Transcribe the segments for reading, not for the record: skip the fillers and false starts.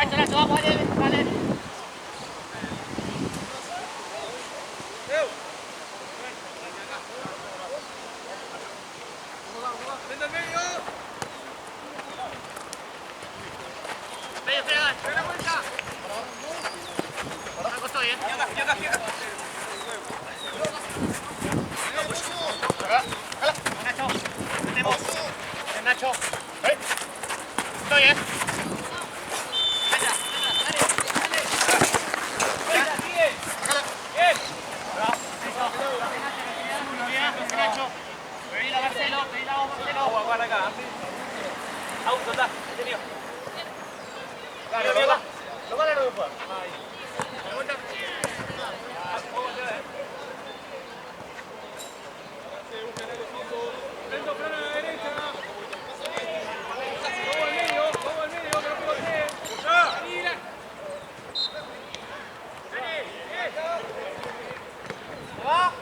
Nacho, Nacho, vamos, vale. ¡Vente al medio! Medio, frega, ven la vuelta. Marco estoy, Izquierda. Nacho, metemos. Bien, Nacho. Estoy, Venga, dale. Bien. Bravo, Nacho. Pedila, Marcelo. Guarda acá. Auto, está. Detenido. Claro, lo van a reducir. Freno a la derecha. Vamos al medio, que no pelotee. Va.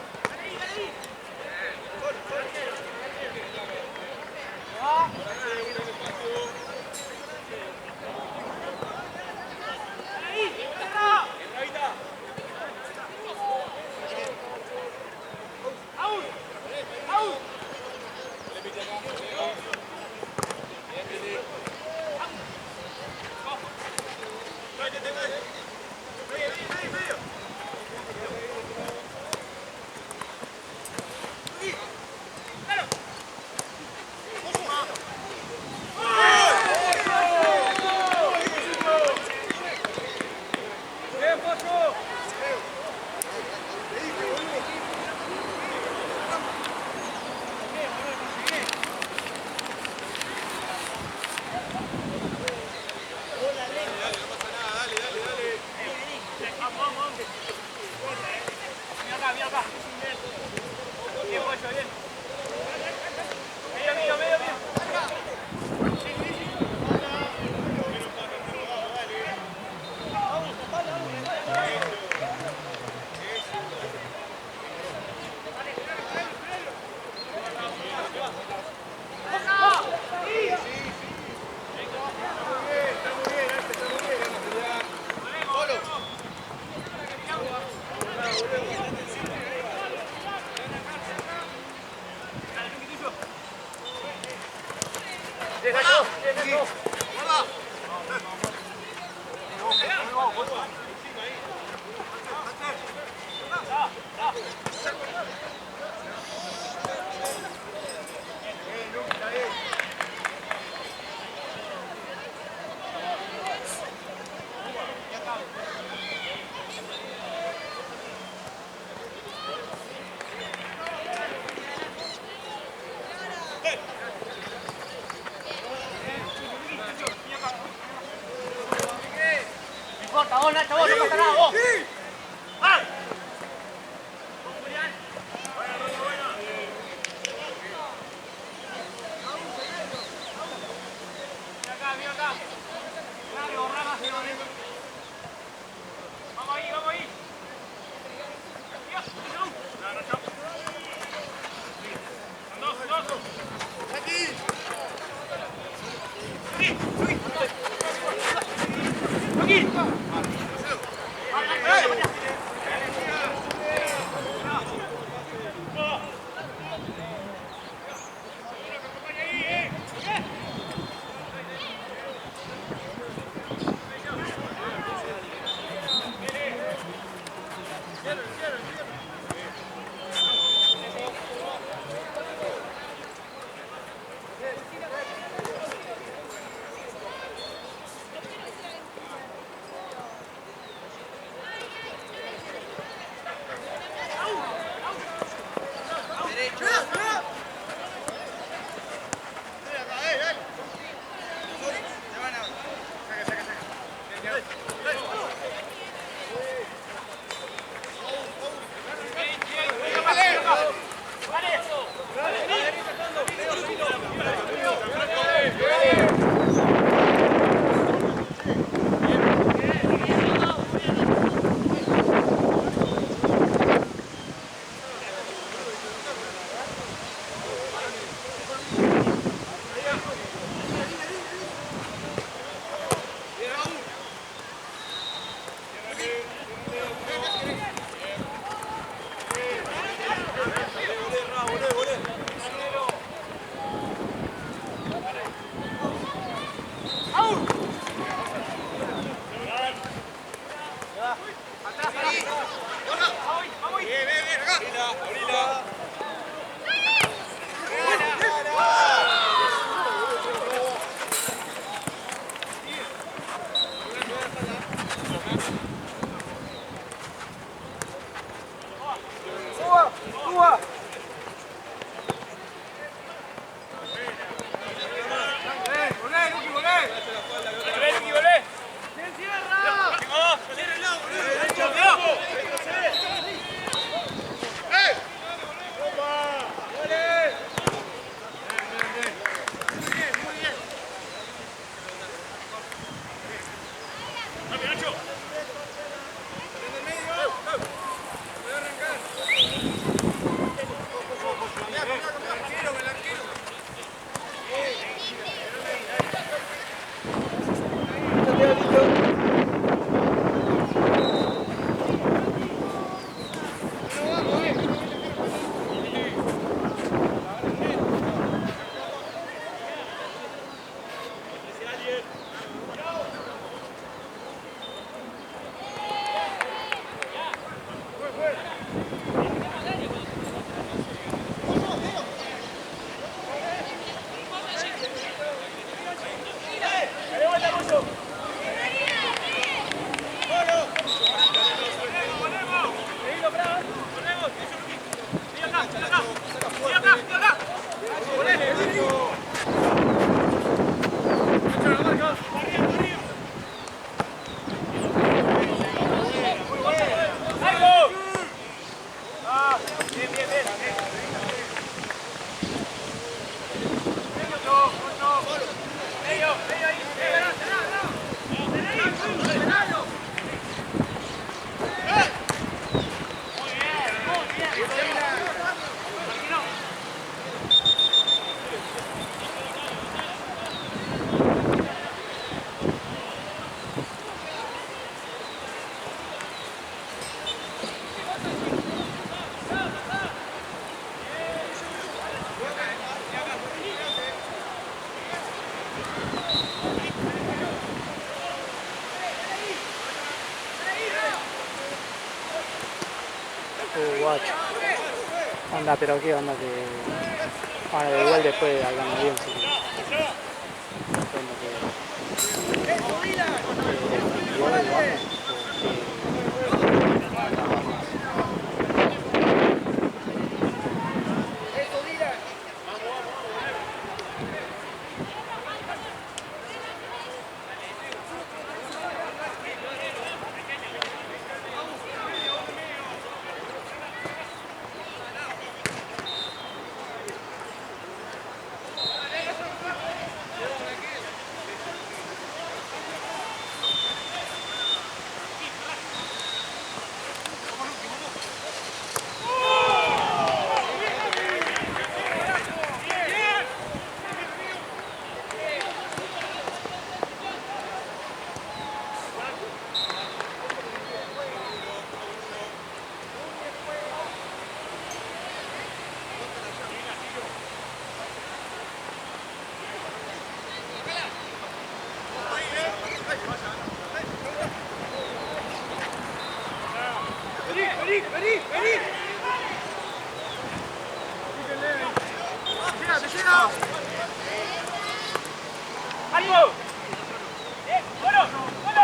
Vos, Nacho, vos, no pasa nada, vos. ¡Ah! Julián. Mira acá. Largo, ramas, Vamos ahí. Dos. Aquí. Aquí. Onda, pero qué onda que... Bueno, igual después hablamos bien, sí. Onda que... igual vamos, ¡Algo! ¡Bueno! ¡Bueno!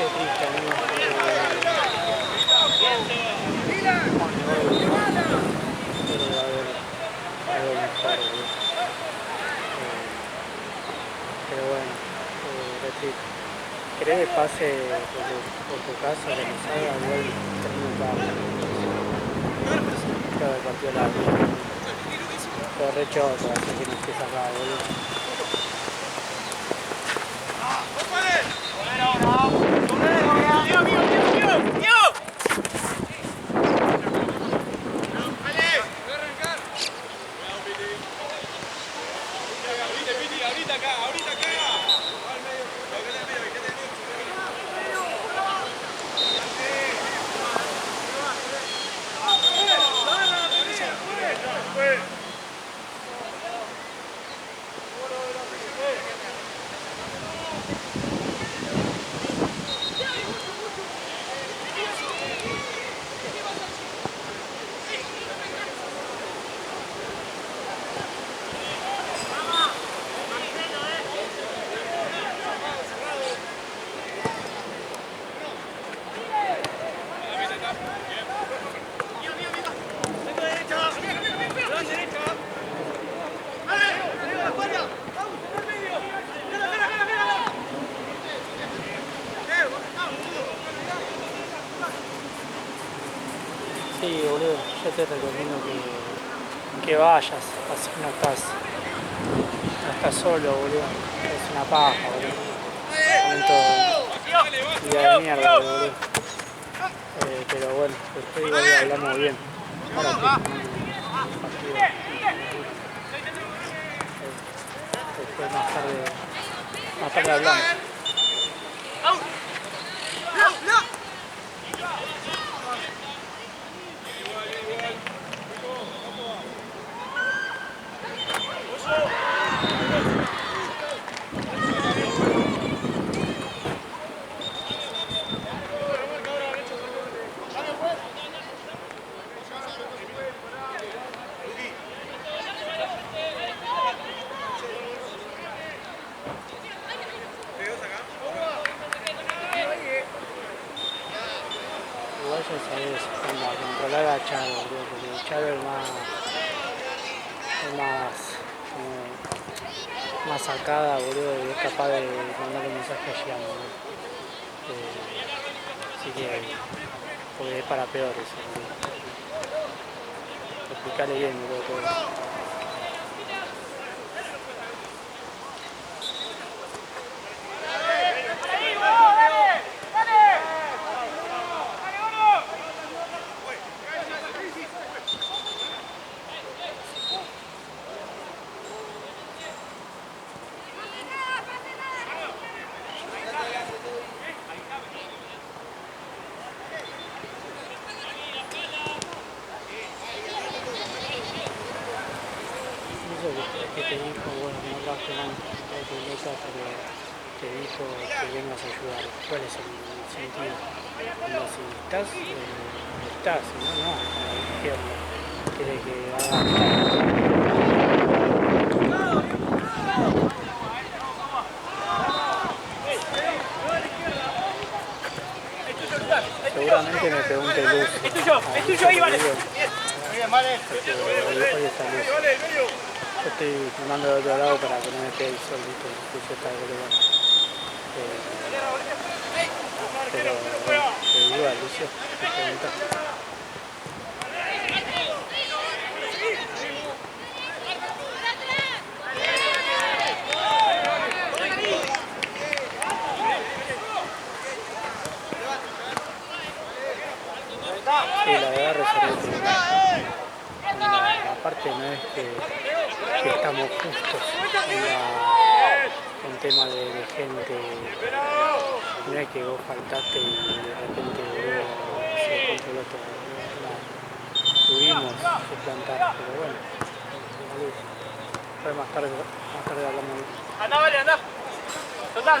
qué triste, amigo. Algo mejor, boludo. Pero bueno, qué triste. ¿Querés que pase por tu casa, que me salga? Igual termino todo el partido largo. Todo re choto, así que no empieza acá, boludo. Sí, boludo, yo te recomiendo que vayas, así no estás solo, boludo. Es una paja, boludo. Momento día de mierda, boludo. Pero bueno, después igual hablamos bien. Ahora que partido. Después más tarde hablamos. Igual ya sabes, controlar a Charo, boludo, porque Charo es más sacada, boludo, y es capaz de mandar un mensaje a Gianni, boludo. Así que, porque es para peor eso, boludo. Explicale bien, boludo, todo. cosas, pero te dijo que vengas a ayudar. ¿Cuál es el sentido? Cuando si estás, estás, si no, no, a la izquierda. Quiere que seguramente me pregunte Luz. Es tuyo, ahí, vale. Hoy está Luz. Yo estoy filmando de otro lado para que no me pegue el sol, ¿viste? Luz está de lugar. Pero igual, Lucio, te preguntas. Sí, la verdad resolvió. Aparte no es que estamos justos en tema de gente, no es que vos faltaste y de repente se controló todo. No, tuvimos que plantar, pero bueno, después más tarde hablamos. Anda, vale, anda. Soltá.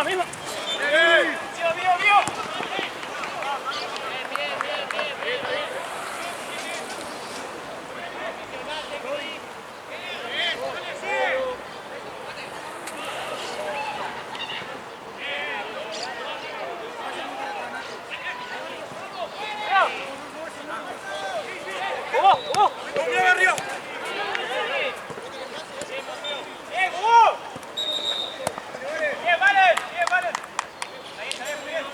Mismo. Mío. ¡Vamos! ¡Arriba! Bien, vale. Ahí está muy bien.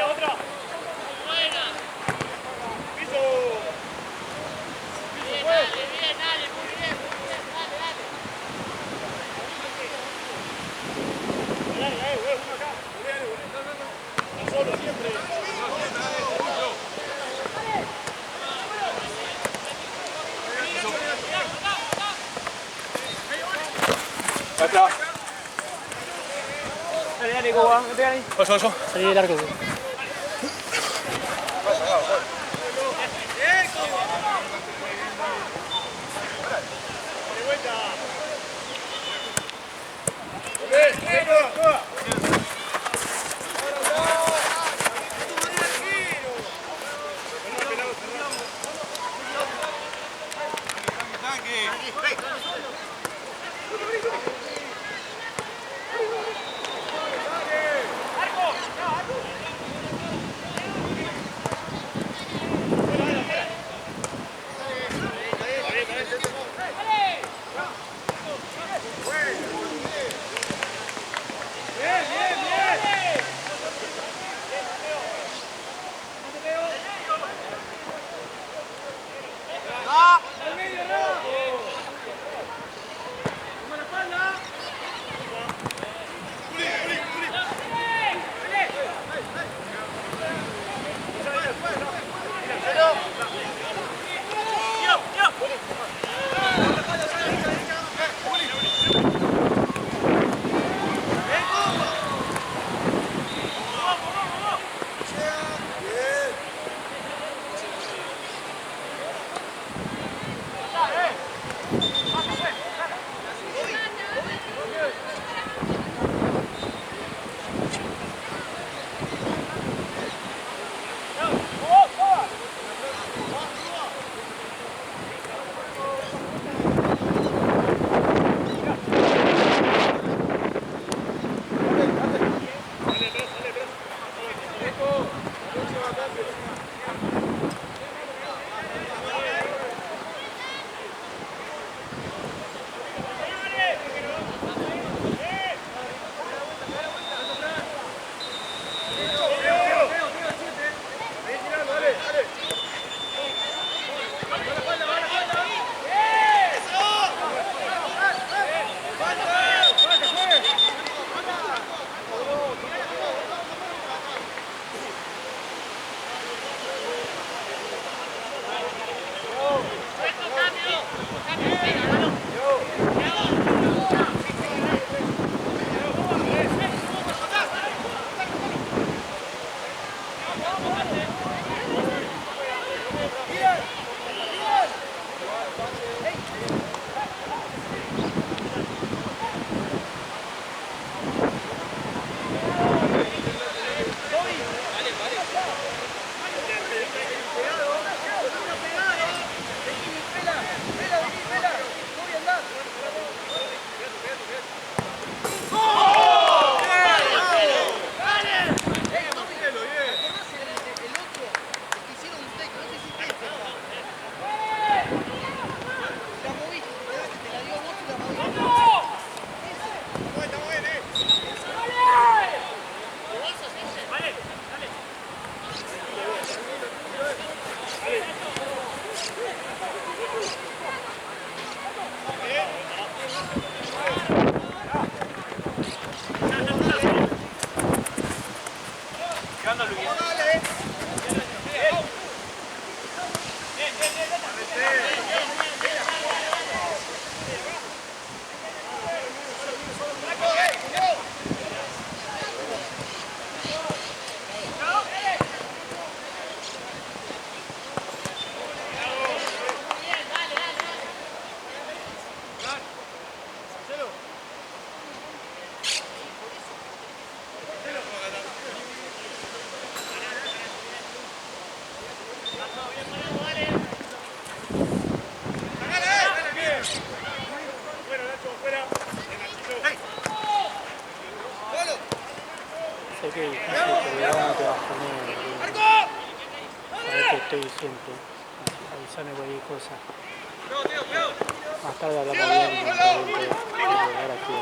Otro. Atrás. Dale, Cuba, vete ahí. Eso. Salí del arco. Sé que es difícil, pero no te vas a poner. Sabes que estoy siempre. Avisame cualquier cosa. Más tarde hablamos bien, ahora sí,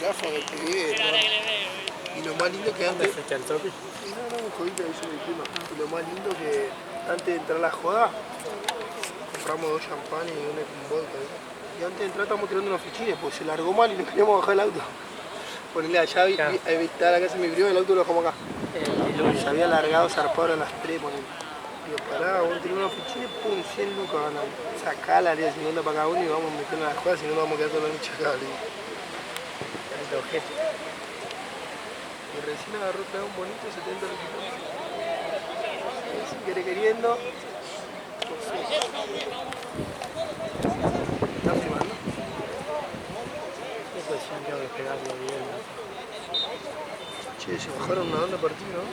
Rafa que te vive, ¿no? Y lo más lindo que ¿Dónde antes... fuiste al Tropi? No, un jueguito que hizo mi prima. Y lo más lindo que antes de entrar a la joda, compramos 2 champanes y una con vodka. Y antes de entrar estábamos tirando unos fichines, pues se largó mal y no queríamos bajar el auto. Ponerle allá, Claro. está la casa de mi prima, el auto lo dejamos acá. Diluvio. Se había largado zarpado a las 3, ponele. Digo, pará, vamos a tirar unos fichines, pum, 100 lucas ganamos. Sacá la área 50 para cada uno y vamos metiendo a la joda, si no nos vamos a quedar toda la noche acá, le digo. Alto ojete. Y recién agarró un bonito 70 lucas. Si quiere queriendo. No sé. ¿Estás filmando? ¿Qué posición tengo que esperarlo bien? Che, se bajaron una banda partido, ¿no?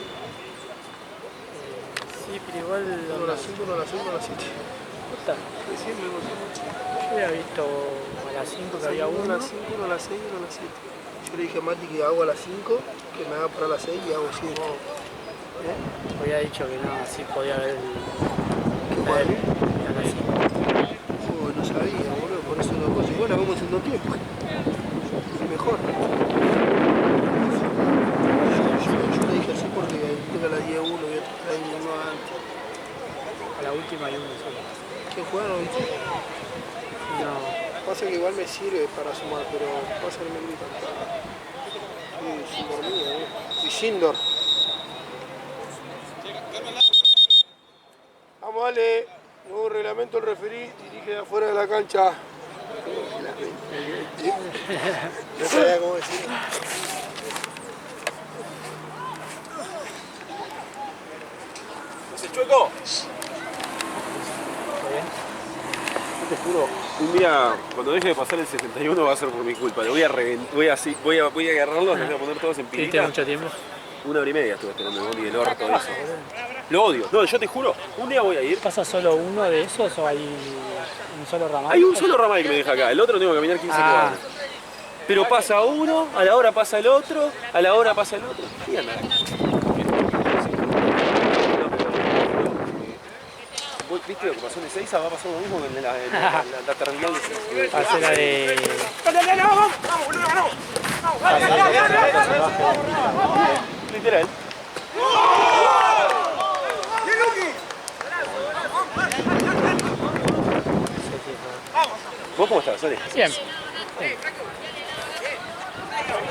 Sí, pero igual... Uno a las 5, uno a las 6, uno a las 7. Puta, Recién me gustó mucho. yo había visto a las 5 que había Uno a uno. las 5, uno a las 6, uno a las 7. Yo le dije a Mati que hago a las 5, que me haga para las 6 y hago 7. Había dicho que no, así podía ver el... ¿Cuál? a las 5. No sabía, boludo, por eso lo puse. Bueno, vamos en 2 tiempos. Es mejor. Yo le dije así porque tengo a las 10 uno y hay uno antes. A la última hay uno solo. ¿Quién juega? ¿No viste? No, Pasa que igual me sirve para sumar, pero pasa que me gritan. Sí, sin dormir, Y Sindor. Vamos, dale. Nuevo reglamento, el referí dirige de afuera de la cancha. No sabía cómo decirlo. ¿Ese chueco? ¿está bien? Yo te juro, un día, cuando deje de pasar el 71 va a ser por mi culpa. Lo voy a voy a agarrarlos, los voy a poner todos en ¿Tuviste pilita. mucho tiempo? 1 hora y media estuve esperando el bondi del orto eso. Lo odio. No, yo te juro, un día voy a ir. ¿Pasa solo uno de esos o hay un solo ramal? Hay un solo ramal que me deja acá, el otro tengo que caminar 15 cuadras. Pero pasa uno, a la hora pasa el otro, a la hora pasa el otro. Y anda. ¿Vos viste lo que pasó en Ezeiza? Va a pasar lo mismo que en la terminal de Hace la de... literal. ¿Vos cómo estás, Ale? Bien.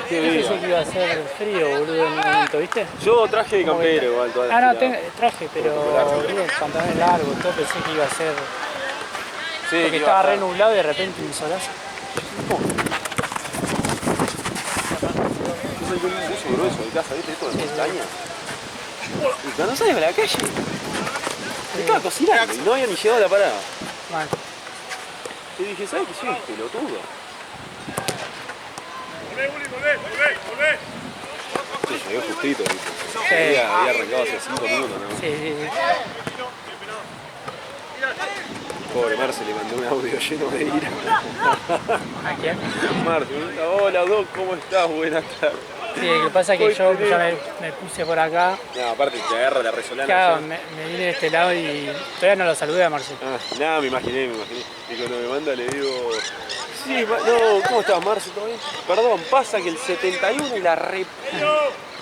Qué Yo vida. pensé que iba a ser frío, boludo, en un momento, ¿viste? Yo traje de campero igual toda la No, tirada. traje, pero boludo, pantalones largos, todo pensé que iba a ser... Sí, Porque que iba estaba a re estar. nublado y de repente un solazo. Yo soy con un buzo grueso de casa, ¿viste? Esto de montaña. Y cuando salgo a la calle, me estaba cocinando y no había ni llegado a la parada. Mal. Y dije, ¿sabes qué? Soy un pelotudo. Volvé. Sí, llegué justito, ¿viste? Había arrancado hace 5 minutos, ¿no? Sí, sí, sí. Pobre Marce le mandé un audio lleno de ira. ¿A quién? Marce, hola Doc, ¿cómo estás? Buenas tardes. Sí, lo que pasa es que yo ya me puse por acá. No, aparte te agarra la resolana. Claro, ya. me vine de este lado y todavía no lo saludé a Marcelo. Ah, nada, me imaginé. Y cuando me manda le digo, sí, no, ¿cómo estás, Marce? ¿Todo bien? Perdón, pasa que el 71 y la re...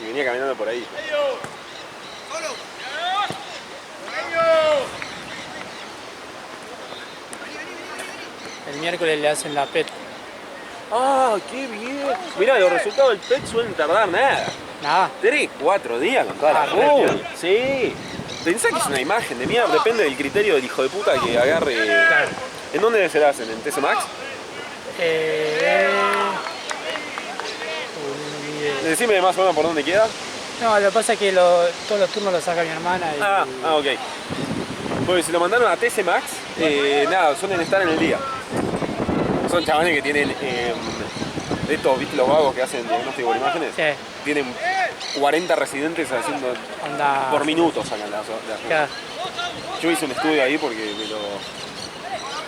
Y venía caminando por ahí. El miércoles le hacen la PET. Ah, qué bien. Mirá, los resultados del PET suelen tardar nada. Nada. 3, 4 días con toda la re fuga. bien. Sí. Pensá que es una imagen de mierda, depende del criterio del hijo de puta que agarre. Claro. ¿En dónde se la hacen? ¿En TC Max? Ni idea. Decime más o menos por dónde queda. No, lo que pasa es que todos los turnos los saca mi hermana y... Ok. Porque si lo mandaron a TC Max, nada, suelen estar en el día. Son chavales que tienen, de estos, ¿viste los vagos que hacen diagnóstico por imágenes? Sí, Tienen 40 residentes haciendo, onda... por minuto sacan las Claro. Yo hice un estudio ahí porque me lo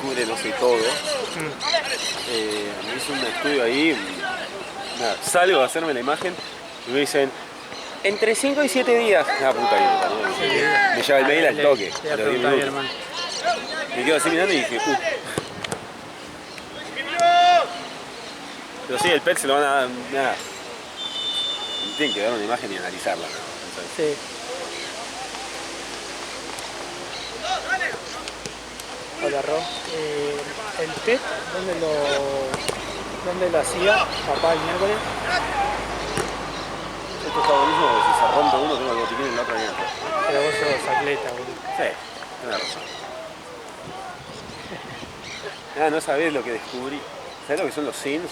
cubre, no sé, todo. Me hice un estudio ahí, nada, salgo a hacerme la imagen y me dicen, entre 5 y 7 días. Ah, puta que ¿no? Me lleva el mail al toque, Le a voy a los 10 preguntar a mi minutos. hermano. Me quedo así mirando y dije, Pero sí, el PET se lo van a dar. Nada. Tienen que dar una imagen y analizarla. ¿No? Sí. Hola, Ro. ¿El PET dónde lo hacía papá el miércoles? Esto está buenísimo porque si se rompe uno, tengo el botiquín en la otra mierda. Pero vos sos atleta, boludo. Sí, tenés razón. No sabés lo que descubrí. ¿Sabés lo que son los SINs?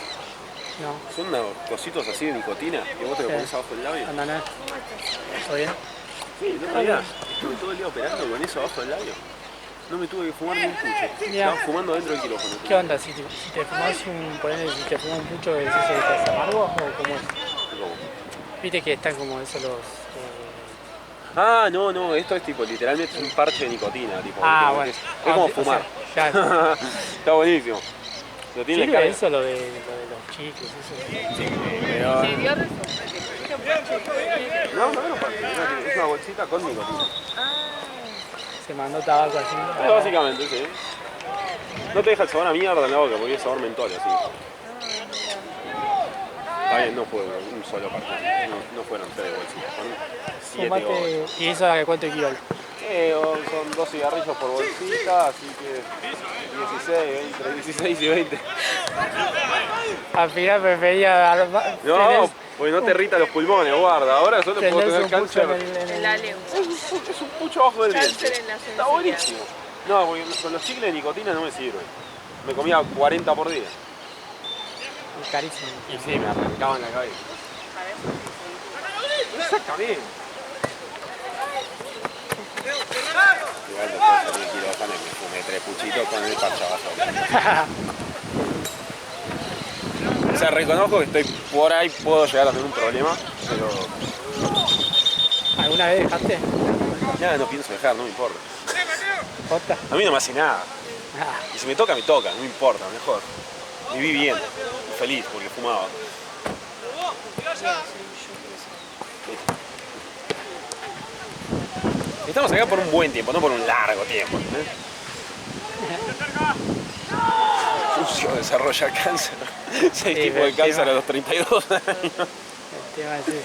No. Son unos cositos así de nicotina que vos te lo Sí. pones abajo del labio. Anda, ¿todo bien? Sí, el otro día estuve todo el día operando con eso abajo del labio. No me tuve que fumar ni un pucho. Estaba fumando dentro del quirófano. ¿Qué onda? Si te fumas si te fumas mucho, ¿es eso de que es amargo o cómo es? ¿Cómo? Viste que están como eso los... Ah, no, esto es tipo, literalmente es un parche de nicotina. Tipo, Ah, que bueno. es como O fumar. sea, claro. Está buenísimo. Lo tiene ¿Sirve eso lo de los chicles? Eso? Sí, pero... No, no, es una bolsita con nicotina. Se mandó tabaco así. Básicamente, sí. No te deja el sabor a mierda en la boca porque es sabor mentol, así. Está bien, no fue un solo cartón. No fueron 3 bolsitas, fueron 7 o 8. Fumate, ¿y eso a cuánto equivale? Son 2 cigarrillos por bolsita, así que 16 y 20. Al final prefería dar más. No, porque no te irrita los pulmones, guarda. Ahora solo puedo tener cáncer. En la lengua. Es un pucho abajo del diente. Cáncer en las Está buenísimo. No, porque con los chicles de nicotina no me sirve. Me comía 40 por día. Carísimo. Y sí, me arrancaban la cabeza. Exactamente. Igual después salí del quirófano y me fumé 3 puchitos con el parche abajo. O sea, reconozco que estoy por ahí, puedo llegar a tener un problema, pero ¿Alguna vez dejaste? nada, no pienso dejar, no me importa. ¿Posta? A mí no me hace nada. Ah, Y si me toca, no me importa, mejor. Viví bien, feliz porque fumaba. Estamos acá por un buen tiempo, no por un largo tiempo. Sucio desarrolla cáncer. 6 tipos de el cáncer tema- a los 32 años. el tema es ese.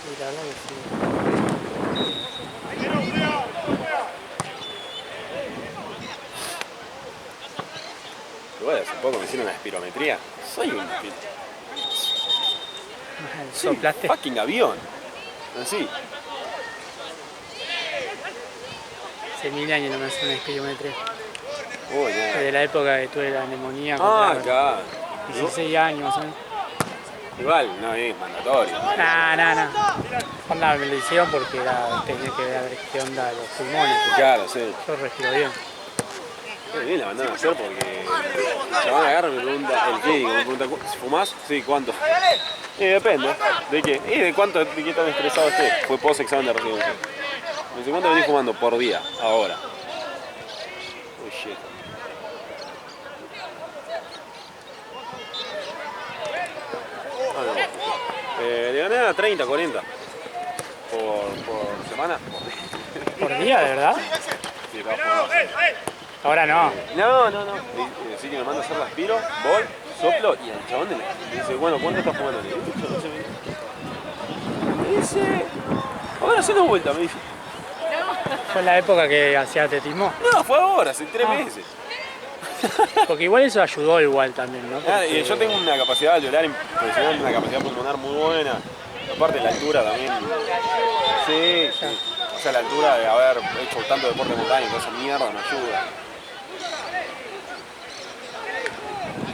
Y la verdad que sí. Igual hace poco me hicieron una espirometría. Soy un ¿Soplaste? fucking avión. Así. Hace 1000 años no me hacen una espirometría. Uy, nada. Desde la época que tuve la neumonía. Ah, contra acá. 16 años más o menos. Igual, no es mandatorio. No. Onda, me lo hicieron porque tenía que ver qué onda los pulmones. Claro, sí. Yo respiro bien. Qué bien la mandaron a hacer porque se van a agarrar y me pregunta el médico, me pregunta, ¿fumás? Sí, ¿cuánto? Depende. ¿De qué? ¿De cuánto, de qué tan estresado esté? Fue post examen de residencia. Me dice, ¿cuánto venís fumando por día? Ahora. Uy, shit. Ah, no. Le gané a 30, 40. Por semana. ¿Por día, de verdad? Sí, va a fumar. Ahora no. No. Sí que me manda a hacer la aspiro, voy, soplo y el chabón me dice, bueno, ¿cuánto estás fumando? Le digo, 12 minutos. Me dice, ahora hace una vuelta, me dice. Fue en la época que hacía atletismo. No, fue ahora, hace 3 meses. Porque igual eso ayudó igual también, ¿no? Ah, y Porque- yo tengo una capacidad alveolar impresionante, una capacidad pulmonar muy buena. Aparte la altura también. Sí. O sea, la altura de haber hecho tanto deporte de montaña y toda esa mierda me ayuda.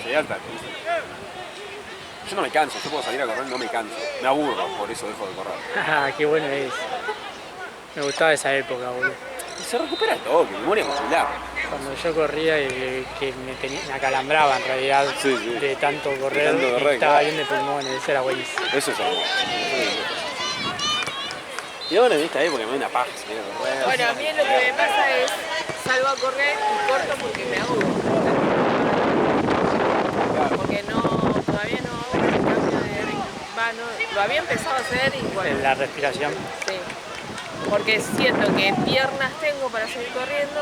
Sí, alta. Yo no me canso, yo puedo salir a correr y no me canso. Me aburro, por eso dejo de correr. Ah, qué bueno es. Me gustaba esa época, boludo. Y se recupera todo, que memoria muscular. Cuando yo corría y que me acalambraba en realidad Sí. de tanto correr, tanto correr, estaba claro. bien de pulmones, eso era buenísimo. Eso es hermoso. Y ahora en esta época me da una paja salir a correr. Bueno, a mí lo que me pasa es salgo a correr y corto porque me ahogo. Porque todavía no hago el cambio de ritmo. Lo había empezado a hacer y bueno, En la respiración. sí. porque siento que piernas tengo para seguir corriendo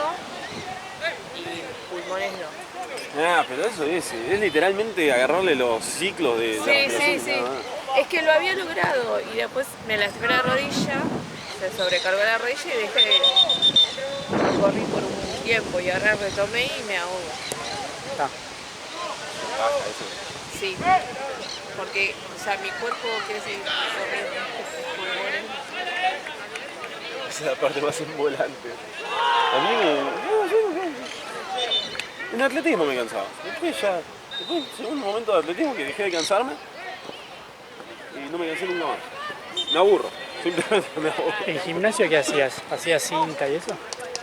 y pulmones no. Ah, pero eso es literalmente agarrarle los ciclos de Sí, sí, respiración, sí. nada más. Es que lo había logrado y después me lastimé la rodilla, se sobrecargó la rodilla y dejé, corrí por un tiempo y ahora retomé y me ahogo. Está. Basta, eso. Sí, porque o sea, mi cuerpo quiere seguir corriendo, mis pulmones. Esa es la parte más embolante. A mí en atletismo me cansaba. Después llegó un momento de atletismo que dejé de cansarme y no me cansé nunca más. Me aburro, simplemente me aburro. ¿En gimnasio qué hacías? ¿Hacías cinta y eso?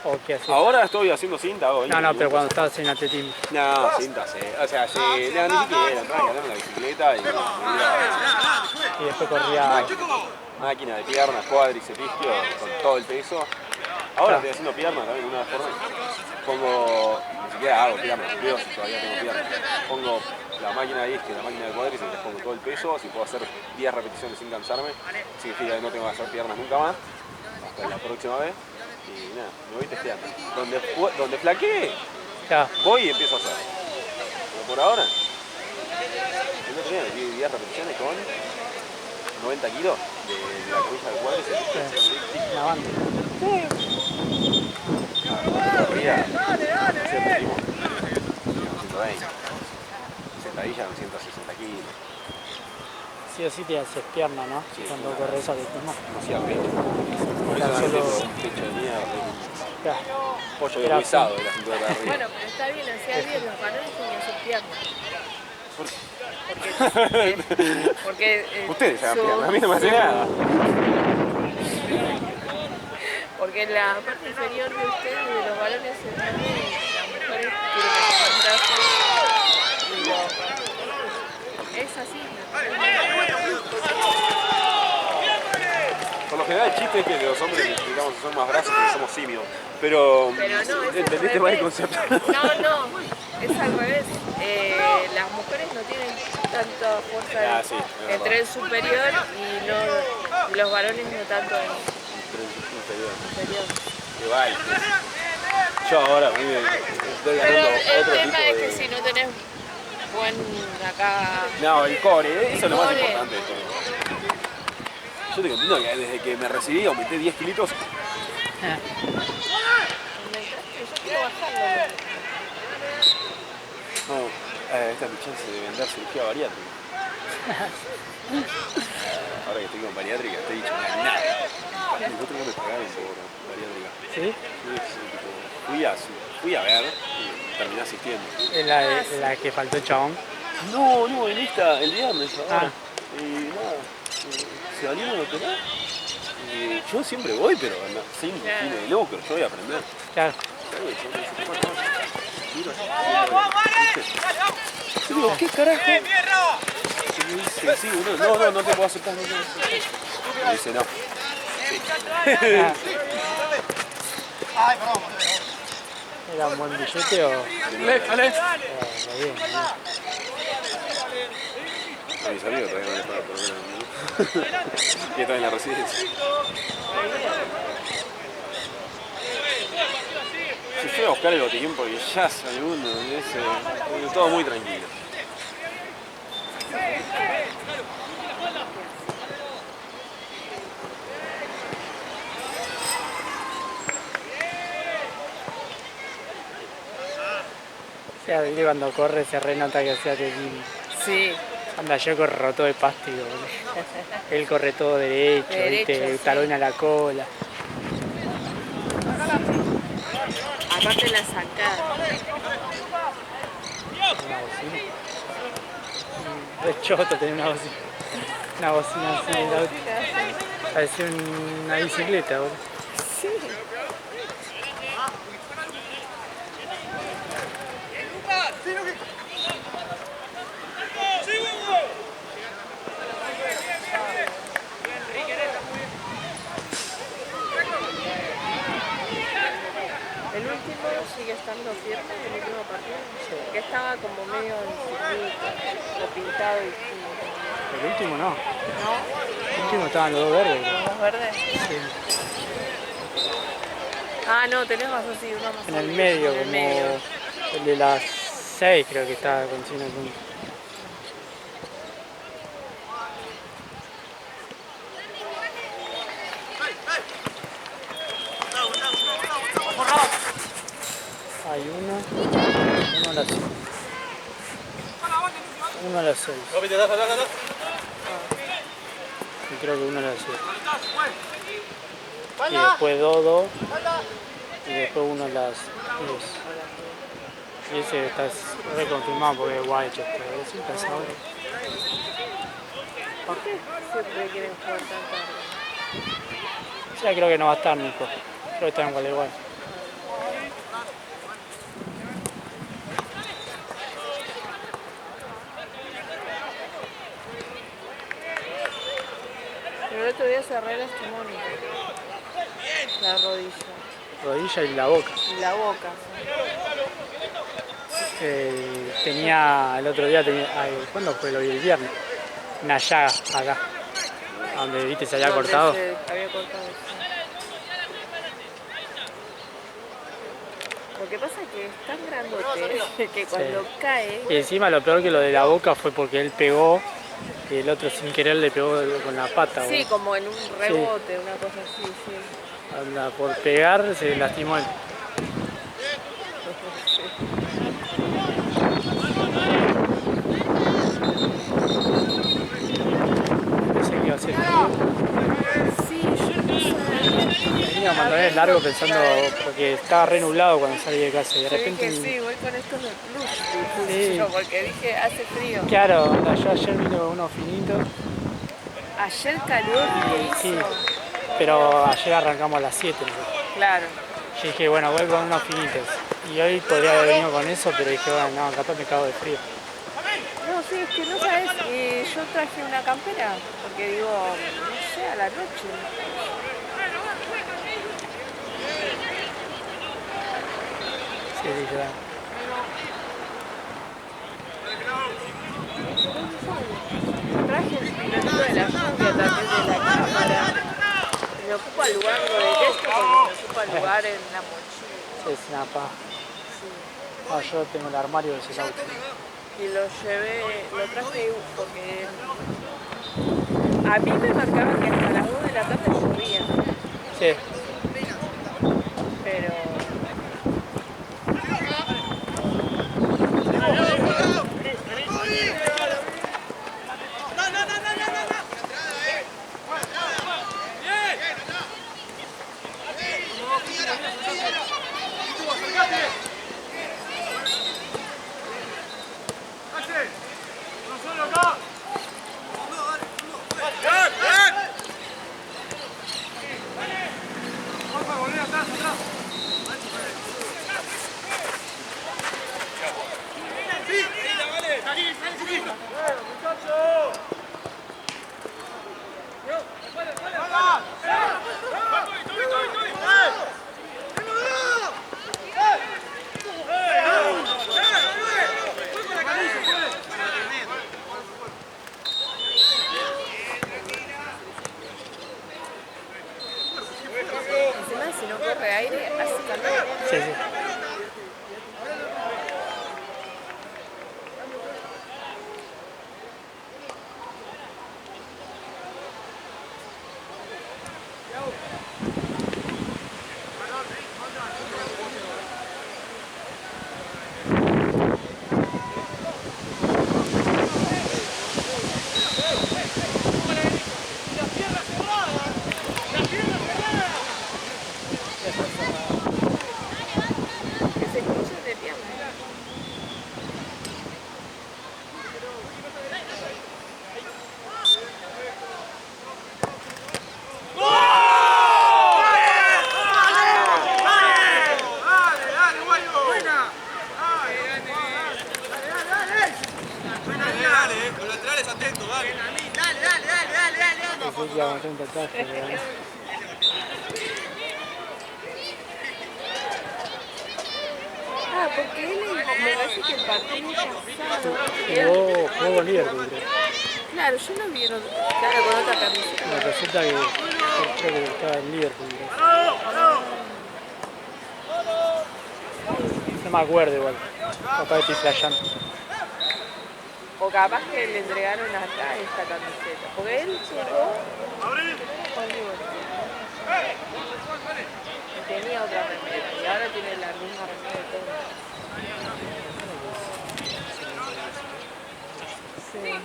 ¿O qué hacías? Ahora estoy haciendo cinta, hago 20 No, no, pero minutos. cuando estabas en atletismo. No, cinta, sí. O sea, sí, no, ni siquiera, entraba a andar en la bicicleta y me iba Y después corría. máquina de piernas, cuádriceps, isquio, con todo el peso. Ahora estoy haciendo piernas también una vez por mes. Pongo, ni siquiera hago piernas, veo si todavía tengo piernas. Pongo la máquina de isquio, la máquina de cuádriceps, les pongo todo el peso. Si puedo hacer 10 repeticiones sin cansarme, significa que no tengo que hacer piernas nunca más. Hasta la próxima vez. Y nada, me voy testeando. Donde flaquee, Ya, voy y empiezo a hacer. Pero por ahora, el otro día metí 10 repeticiones con 90 kilos de la camisa del cuádriceps. una banda. Corría, hacía atletismo, 120. Sentadilla con 160 kilos. Sí o sí te haces pierna, ¿no? Sí, Cuando claro. corres atletismo. No hacía pecho. Por eso Era no solo- tengo un pecho de mierda, Ya. un pollo Era deshuesado de la cintura para arriba. Bueno, pero está bien, hacía bien, los varones tenían sus piernas. Porque Ustedes hagan piernas, a mí no me hace nada. porque la parte inferior de ustedes, de los varones, es también, las mujeres tienen que tener brazos y los... Es así. Por lo general el chiste es que los hombres digamos son más brazos porque somos simios. Pero, Pero no, es al ¿entendiste mal el revés. concepto? No, es al revés. Las mujeres no tienen tanta fuerza Ah, sí, es en verdad. tren superior y los varones no tanto en inferior. Igual. Yo ahora a mí me estoy Pero ganando el otro tipo tema es de... que si no tenés buen acá... No, el core, eso es lo más core. importante de todo. Yo te contiendo que desde que me recibí aumenté 10 kilitos. Yo quiero bajarlo. No, esta es mi chance de vender cirugía bariátrica. Ahora que estoy con bariátrica, estoy dicho nada. Nosotros no me pagaron por bariátrica. ¿Sí? Sí, tipo, fui a ver y terminé asistiendo. Es la que faltó el chabón. No, en esta, el viernes ahora. Ah. Y nada, se salieron a operar. Y yo siempre voy, pero no, sin fin de lucro, yo voy a aprender. Claro. Yo digo, ¿qué carajo? Y me dice, sí, no te puedo aceptar, no te puedo aceptar. Y me dice, no. ¿Era un buen billete o...? Ale. Bien. A mis amigos todavía no les pagan por ver y están en la residencia. Yo fui a buscar el botiquín porque ya salió uno, todo muy tranquilo. O sea, viste, cuando corre se renota que sea atletismo. Sí. Anda, yo corro todo de pasto, boludo. Él corre todo derecho, Derecho, viste, sí. talón a la cola. Aparte la zancada. Una bocina. Re choto tener una bocina. Una bocina así en el auto. Parece una bicicleta, boludo. El último sigue estando firme, el último partido. Que estaba como medio en circuito, o pintado distinto. El último no. ¿No? El último estaban los dos verdes. creo. ¿Los verdes? Sí. Ah, no, tenés más así, uno más En el arriba, medio, en el como medio. el de las 6 creo que estaba con 100 puntos. Hay uno a las 5. Uno a las 6. Y creo que uno a las 7. Y después Dodo. Y después uno a las 10. Y ese está reconfirmado porque es White. Es un pensador. ¿Por qué siempre quieren jugar tan tarde? Ya creo que no va a estar Nico. Creo que está en Gualeguay. Pero el otro día cerré el lastimónico. La rodilla. Rodilla y la boca. Y la boca. Tenía, el otro día, ¿cuándo fue? Lo vi el viernes. Una llaga acá. Donde viste se había Donde cortado. se había cortado, sí. Lo que pasa es que es tan grandote que cuando cae... Y encima lo peor que lo de la boca fue porque él pegó y el otro sin querer le pegó con la pata. Sí, Bueno. como en un rebote, una cosa así, sí. Anda, por pegar se lastimó él. Pensé que iba a ser frío. Sí, yo no sé. Venía mantener largo pensando, porque estaba re nublado cuando salí de casa y de Yo repente... dije, sí, voy con estos de plus, Sí. yo, porque dije, hace frío. Claro, anda, yo ayer vine con unos finitos. Ayer calor que Sí, hizo. pero ayer arrancamos a las 7. ¿No? Claro. Yo dije, bueno, voy con unos finitos. Y hoy podría haber venido con eso, pero dije, bueno, no, capaz me cago de frío. No, sí, es que no sabes, yo traje una campera, porque digo, no sé, a la noche. Sí, sí, ya. Traje el piloto de la lluvia también de la cámara. Me ocupa lugar, lo detesto porque me ocupa lugar en la mochila. Sí, es una paja. No, yo tengo el armario de ese auto. Y lo llevé, lo traje porque a mí me marcaban que hasta las 2 de la tarde llovía, Sí. pero encima si no corre aire, hace calor. Sí, sí. Que se crucen de piernas. Pensé que iba a montar un tatuaje, pero no. Ah, porque él me parece que el partido pasado. Jugó con Liverpool, creo. Claro, yo lo vi claro, con otra camiseta. Me resulta que creo que estaba en Liverpool, creo. No me acuerdo igual. Capaz que estoy flasheando. O capaz que le entregaron acá esta camiseta. Porque él jugó con Liverpool. Y tenía otra remera. Y ahora tiene la misma remera de todo. Sí.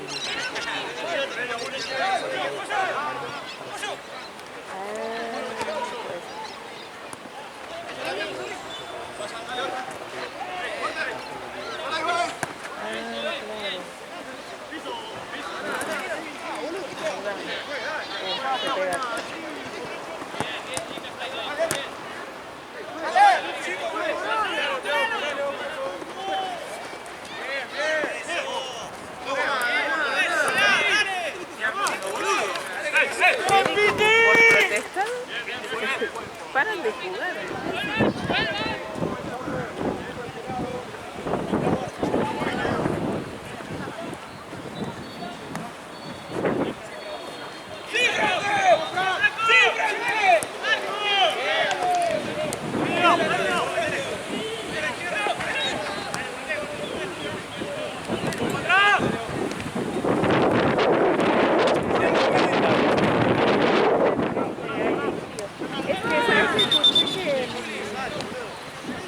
Paran de jugar.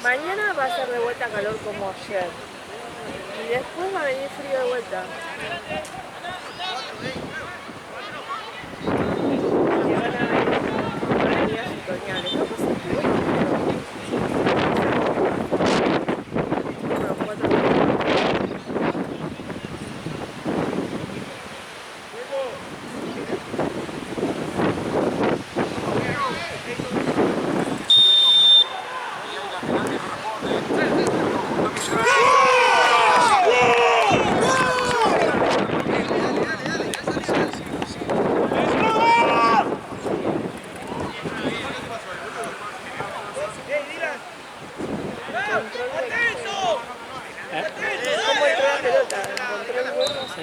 Mañana va a ser de vuelta calor como ayer. Y después va a venir frío de vuelta. Y van a venir días otoñales. No pasa ¿cómo entró la pelota? ¿Encontró el huevo? Sí.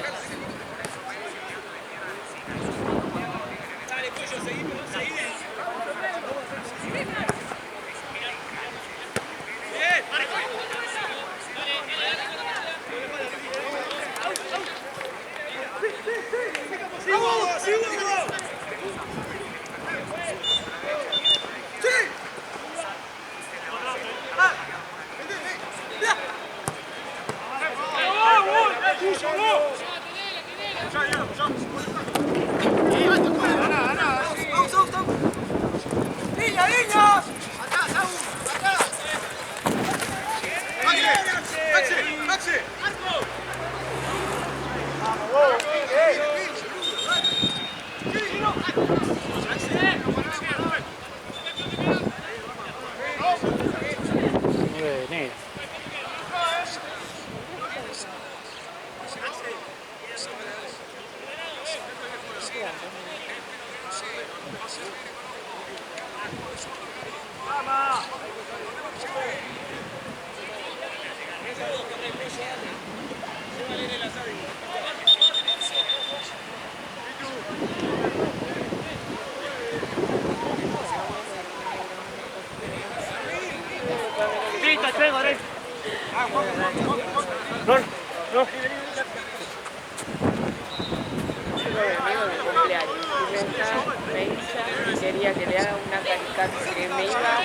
Quería que le haga una caricatura, que me iba...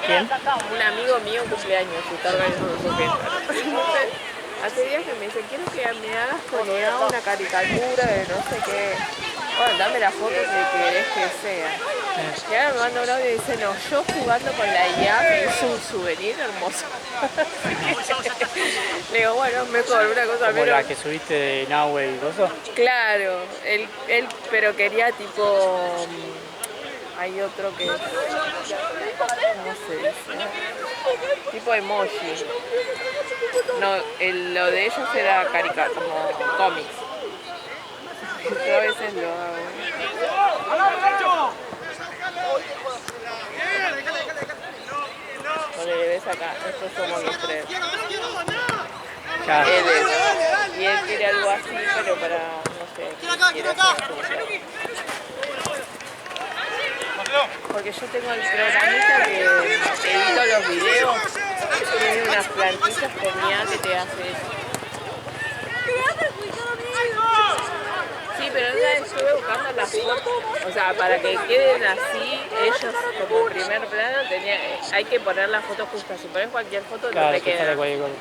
¿Quién? Un amigo mío cumpleaños, que está organizando su fiesta. Hace días que me dice, quiero que me hagas colorado una caricatura de no sé qué. Bueno, dame la foto que querés que sea. Y ahora me manda un audio y dice, no, yo jugando con la IA me hizo un souvenir hermoso. Le digo, bueno, mejor, una cosa Como menos. la que subiste de Nahue y cosas. Claro, él pero quería tipo... Hay otro que... ¿Cómo se dice? Tipo emoji. No, lo de ellos era caricatura, como cómics. Yo a veces lo hago. Porque ves acá, estos somos los tres. Claro. Y él quiere algo así, pero para, no sé, quiere hacer porque yo tengo el programita que edito los videos, tiene una plantillas tenía que te hace eso. Sí, pero una vez estuve buscando las fotos, o sea, para que queden así, ellos como primer plano, hay que poner la foto justa. Si pones cualquier foto, no Claro, te que sale queda. cualquier cosa.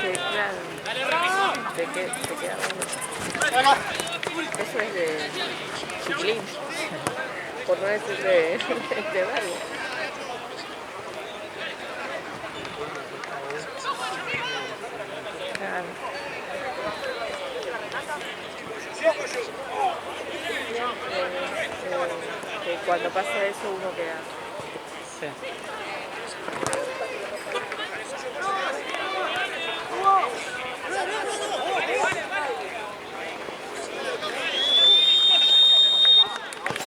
Sí, claro. Te queda bueno. Eso es de chiquilín, por no decir de barrio. Claro. Que cuando pasa eso uno queda. Sí.